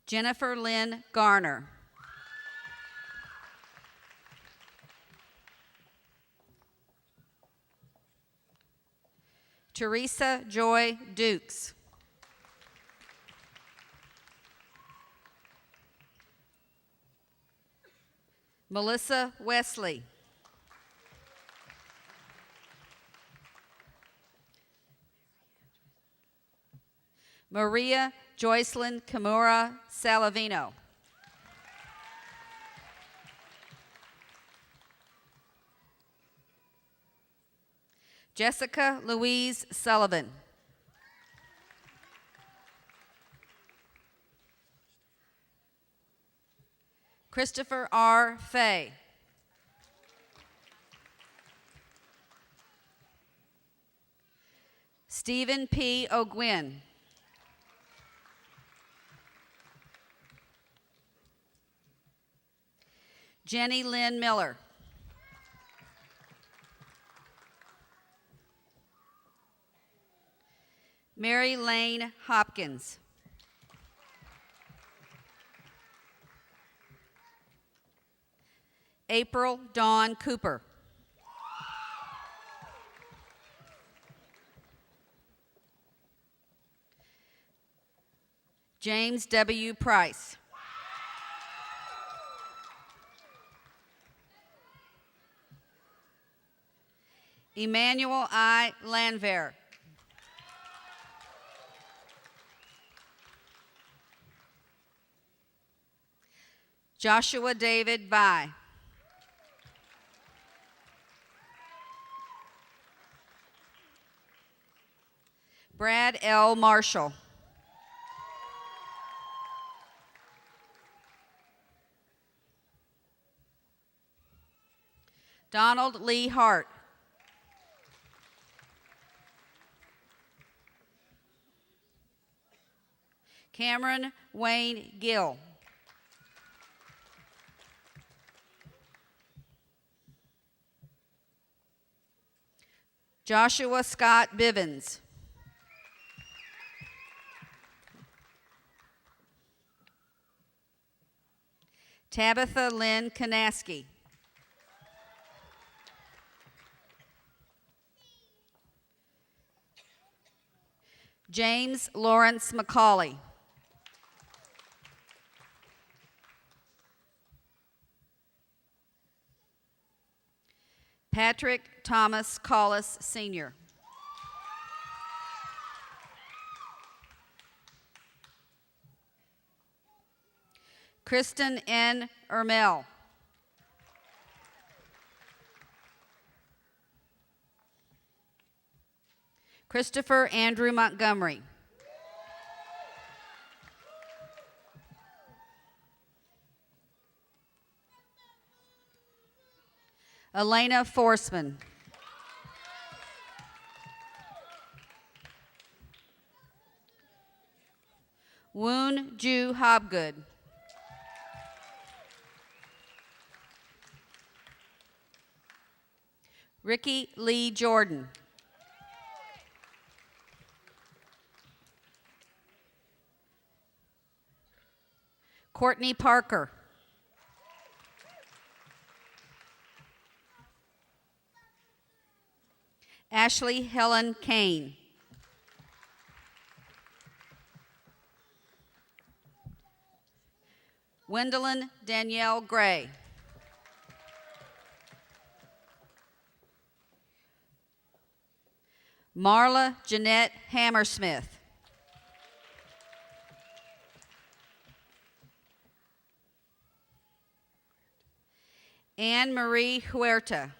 Jennifer Lynn Garner. Teresa Joy Dukes. Melissa Wesley. Maria Joycelyn Kimura Salavino. Jessica Louise Sullivan. Christopher R. Fay. Stephen P. O'Gwyn. Jenny Lynn Miller. Mary Lane Hopkins. April Dawn Cooper. James W. Price. Emmanuel I. Lanver. Joshua David Vi. Brad L. Marshall. Donald Lee Hart. Cameron Wayne Gill. Joshua Scott Bivens. Tabitha Lynn Kanaski. James Lawrence McCauley. Patrick Thomas Collis, Sr. Kristen N. Ermel. Christopher Andrew Montgomery. Elena Forsman. Woon Ju Hobgood. Ricky Lee Jordan. Courtney Parker. Ashley Helen Kane. Wendelin Danielle Gray. Marla Jeanette Hammersmith. Anne Marie Huerta.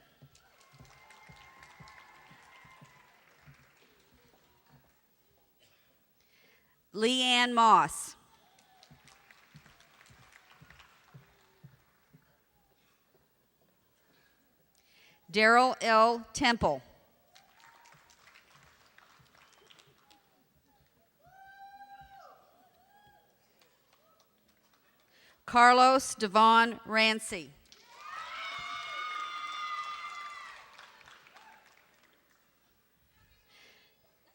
Leanne Moss. Daryl L. Temple. Carlos Devon Rancy.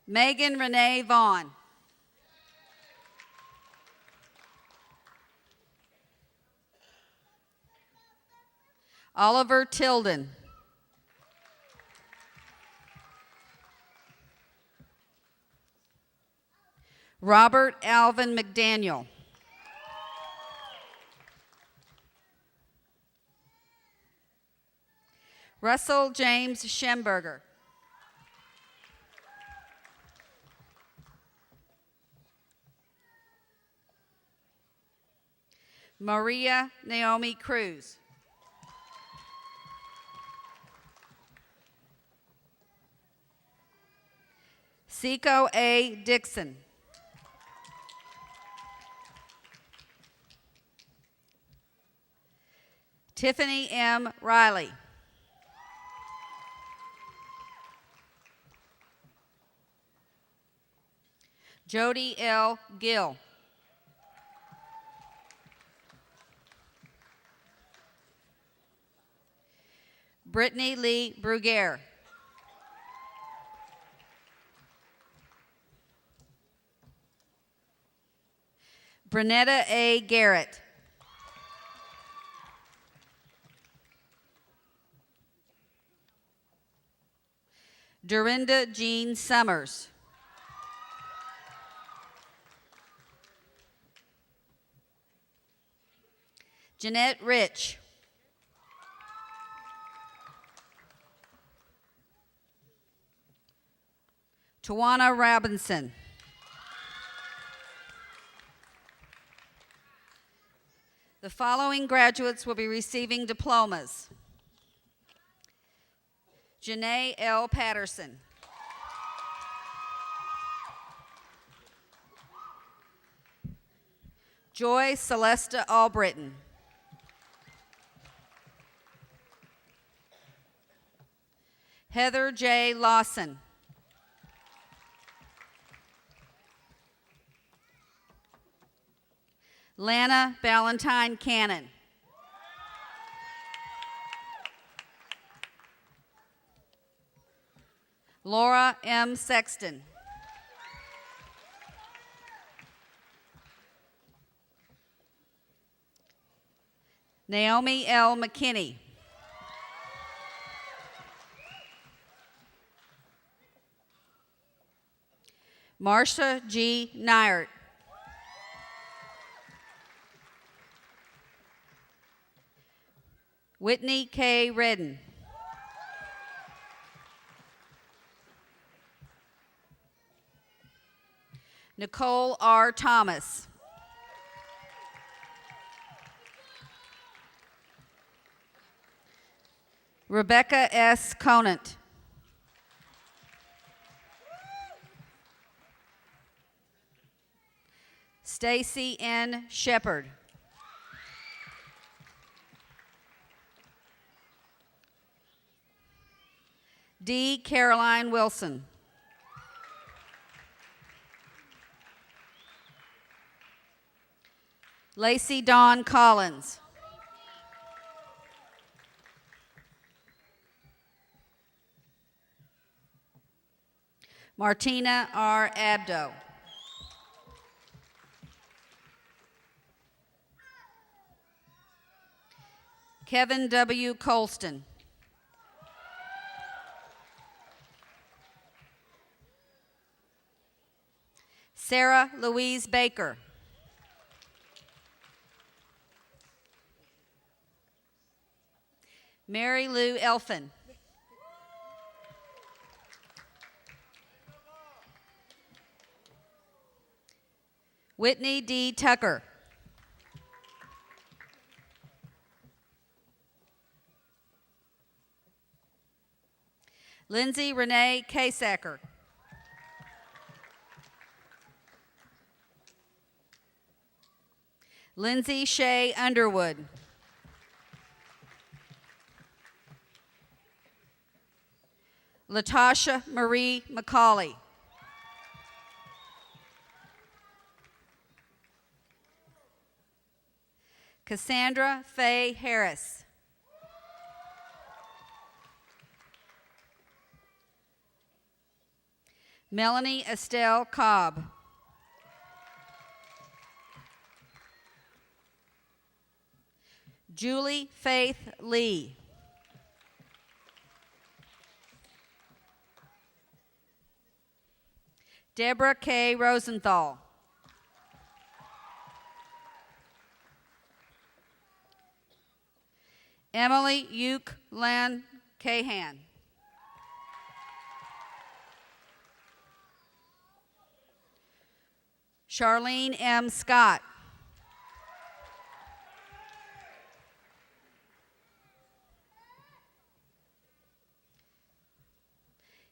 Megan Renee Vaughn. Oliver Tilden. Robert Alvin McDaniel. Russell James Schemberger. Maria Naomi Cruz. Seiko A. Dixon. Tiffany M. Riley. Jody L. Gill. Brittany Lee Bruguer. Brunetta A. Garrett. Dorinda Jean Summers. Jeanette Rich. Tawana Robinson. The following graduates will be receiving diplomas. Janae L. Patterson. Joy Celesta Albritton. Heather J. Lawson. Lana Ballantyne Cannon. Laura M. Sexton. Naomi L. McKinney. Marcia G. Nyert. Whitney K. Redden. Nicole R. Thomas. Rebecca S. Conant. Stacy N. Shepard. D. Caroline Wilson. Lacey Dawn Collins. Martina R. Abdo. Kevin W. Colston. Sarah Louise Baker. Mary Lou Elfin. Whitney D. Tucker. Lindsay Renee Kasacker. Lindsay Shea Underwood. Latasha Marie McCauley. Cassandra Faye Harris. Melanie Estelle Cobb. Julie Faith Lee. Deborah K. Rosenthal. Emily Uke Lan Cahan. Charlene M. Scott.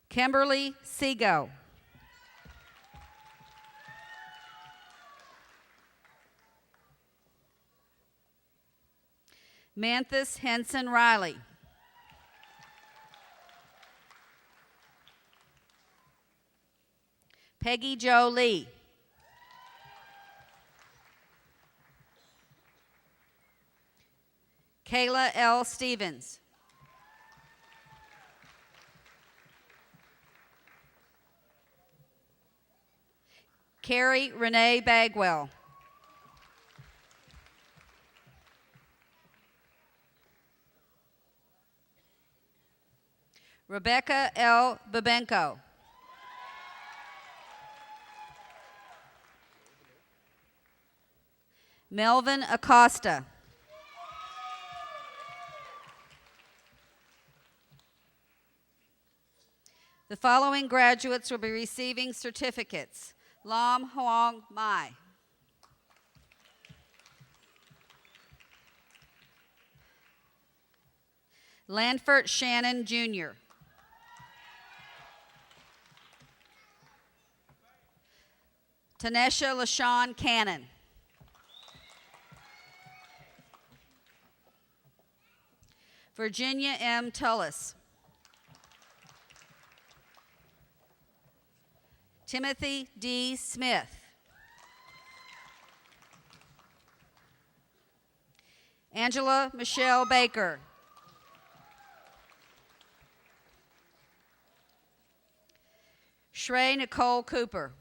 Kimberly Sego. Manthus Henson Riley. Peggy Jo Lee. Kayla L. Stevens. Carrie Renee Bagwell. Rebecca L. Babenko. Melvin Acosta. The following graduates will be receiving certificates. Lam Hoang Mai. Lanford Shannon Jr. Tanesha LaShawn Cannon. Virginia M. Tullis. Timothy D. Smith. Angela Michelle Baker. Shrey Nicole Cooper.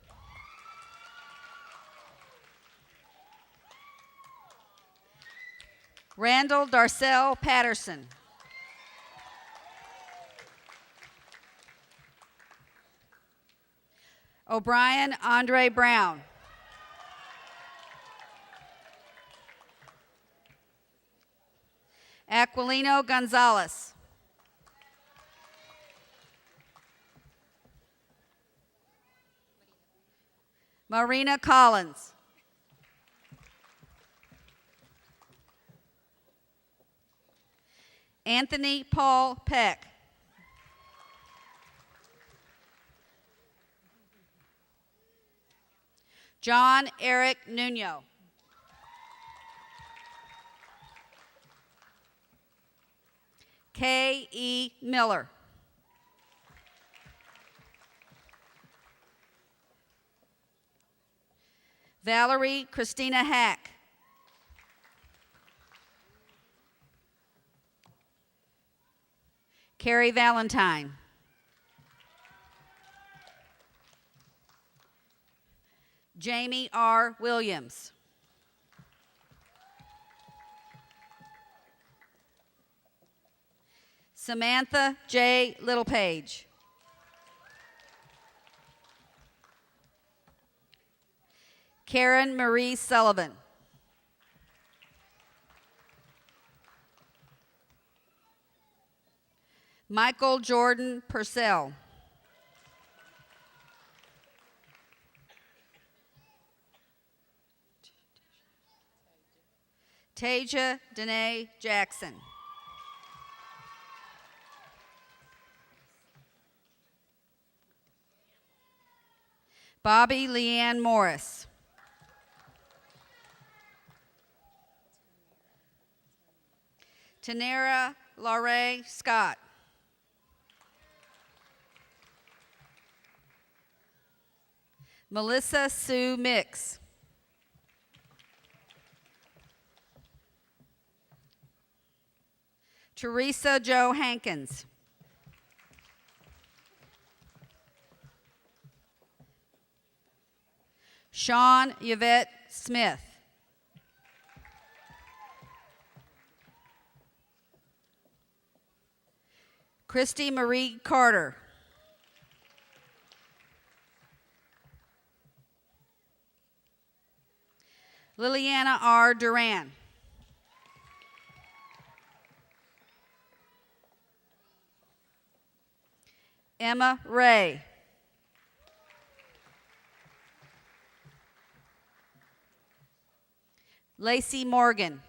Randall Darcell Patterson. O'Brien Andre Brown. Aquilino Gonzalez. Marina Collins. Anthony Paul Peck. John Eric Nuno. K. E. Miller. Valerie Christina Hack. Carrie Valentine. Jamie R. Williams. Samantha J. Littlepage. Karen Marie Sullivan. Michael Jordan Purcell. Taja Danae Jackson. Bobby Leanne Morris. Tanera Laurie Scott. Melissa Sue Mix. Teresa Jo Hankins. Sean Yvette Smith. Christy Marie Carter. Liliana R. Duran. Emma Ray. Lacey Morgan.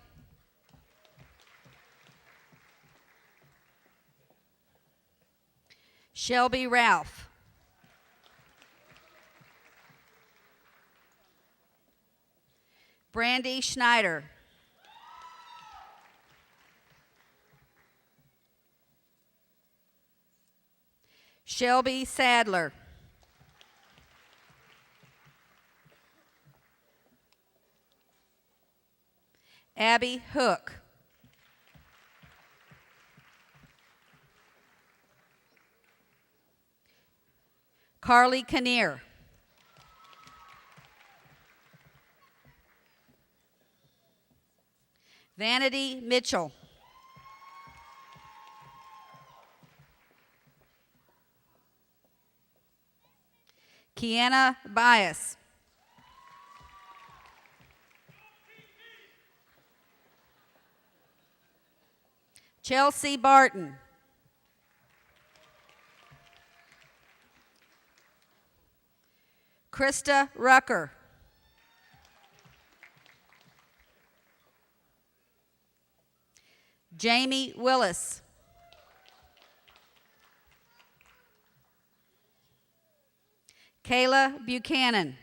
Shelby Ralph. Brandy Schneider. Shelby Sadler. Abby Hook. Carly Kinnear. Vanity Mitchell. Kiana Bias. Chelsea Barton. Krista Rucker. Jamie Willis. Kayla Buchanan.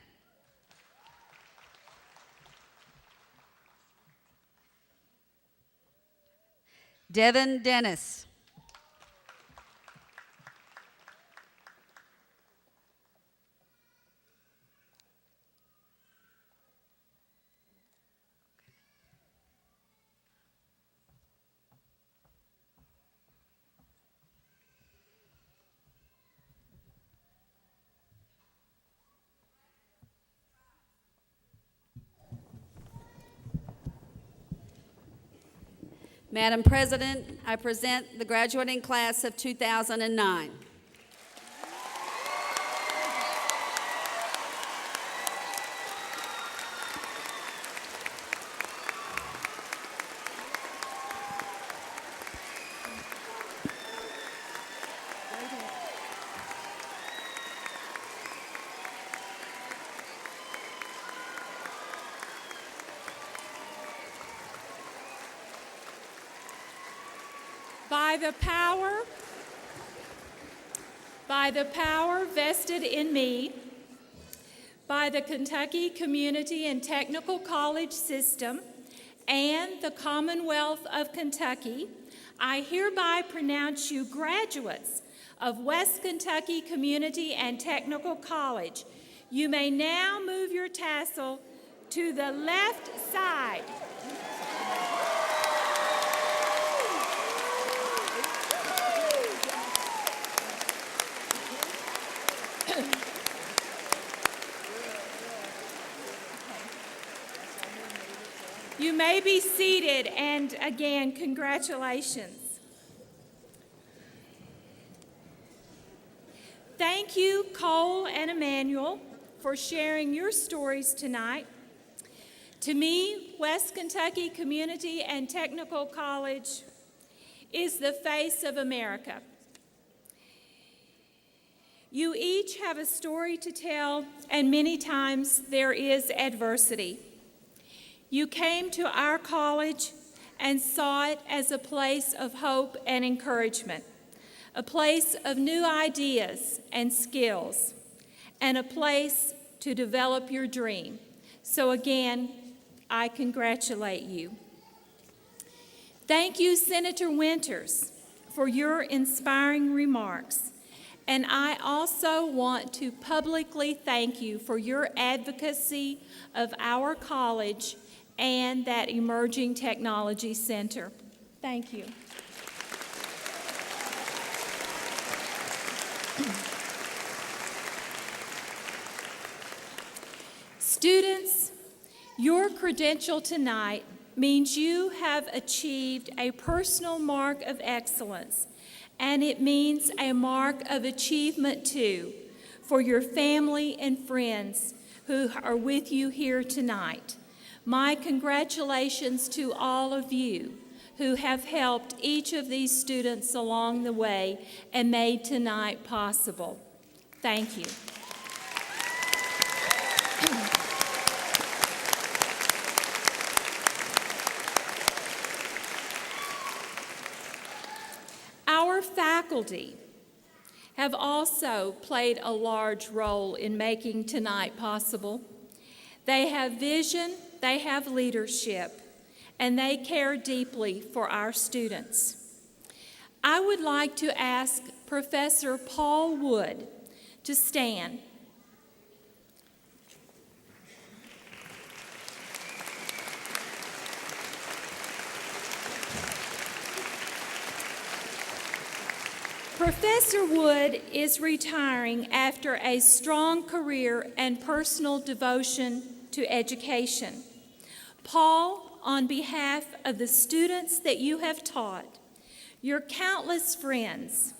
Devin Dennis. Madam President, I present the graduating class of 2009. By the power vested in me by the Kentucky Community and Technical College System and the Commonwealth of Kentucky, I hereby pronounce you graduates of West Kentucky Community and Technical College. You may now move your tassel to the left side. You may be seated, and again, congratulations. Thank you, Cole and Emmanuel, for sharing your stories tonight. To me, West Kentucky Community and Technical College is the face of America. You each have a story to tell, and many times there is adversity. You came to our college and saw it as a place of hope and encouragement, a place of new ideas and skills, and a place to develop your dream. So again, I congratulate you. Thank you, Senator Winters, for your inspiring remarks. And I also want to publicly thank you for your advocacy of our college and that Emerging Technology Center. Thank you. Students, your credential tonight means you have achieved a personal mark of excellence, and it means a mark of achievement too for your family and friends who are with you here tonight. My congratulations to all of you who have helped each of these students along the way and made tonight possible. Thank you. Our faculty have also played a large role in making tonight possible. They have vision, they have leadership, and they care deeply for our students. I would like to ask Professor Paul Wood to stand. Professor Wood is retiring after a strong career and personal devotion to education. Paul, on behalf of the students that you have taught, your countless friends,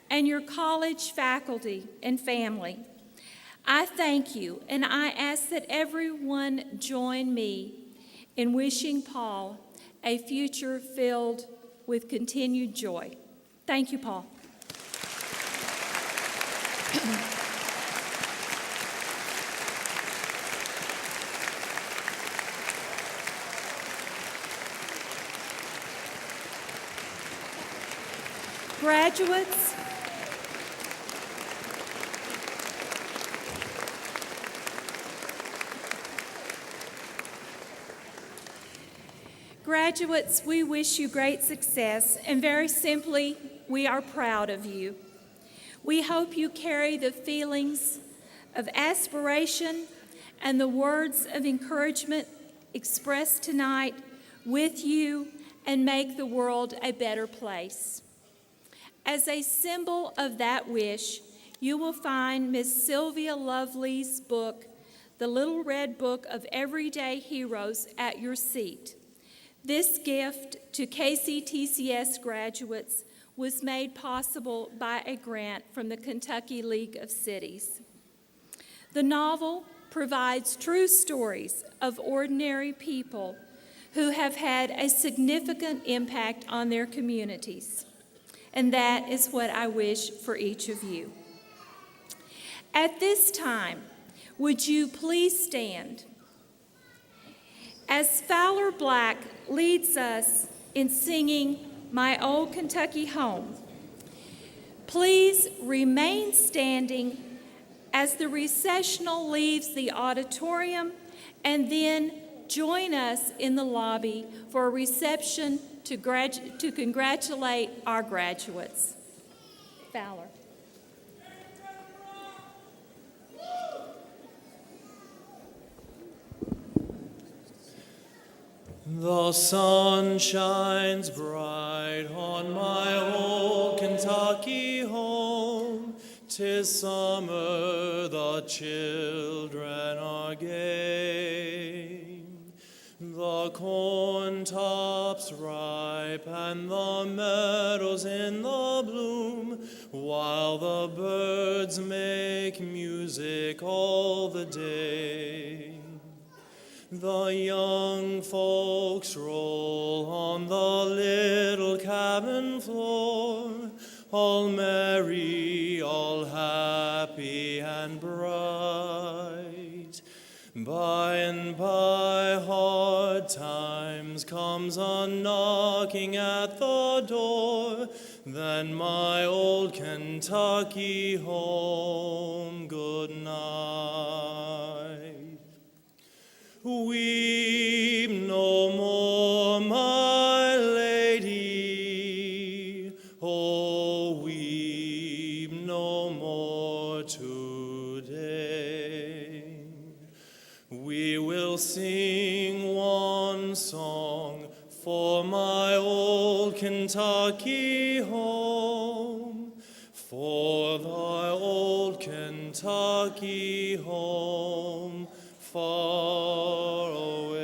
and your college faculty and family, I thank you, and I ask that everyone join me in wishing Paul a future filled with continued joy. Thank you, Paul. Graduates, we wish you great success, and very simply, we are proud of you. We hope you carry the feelings of aspiration and the words of encouragement expressed tonight with you and make the world a better place. As a symbol of that wish, you will find Miss Sylvia Lovely's book, The Little Red Book of Everyday Heroes, at your seat. This gift to KCTCS graduates was made possible by a grant from the Kentucky League of Cities. The novel provides true stories of ordinary people who have had a significant impact on their communities, and that is what I wish for each of you. At this time, would you please stand as Fowler Black leads us in singing My Old Kentucky Home. Please remain standing as the recessional leaves the auditorium, and then join us in the lobby for a reception to congratulate our graduates. Fowler. The sun shines bright on my old Kentucky home. 'Tis summer, the children are gay. The corn tops ripe and the meadows in the bloom, while the birds make music all the day. The young folks roll on the little cabin floor, all merry, all happy and bright. By and by hard times comes a knocking at the door, then my old Kentucky home, good night. Weep no more, my lady, oh, weep no more today. We will sing one song for my old Kentucky home, for thy old Kentucky home, far away.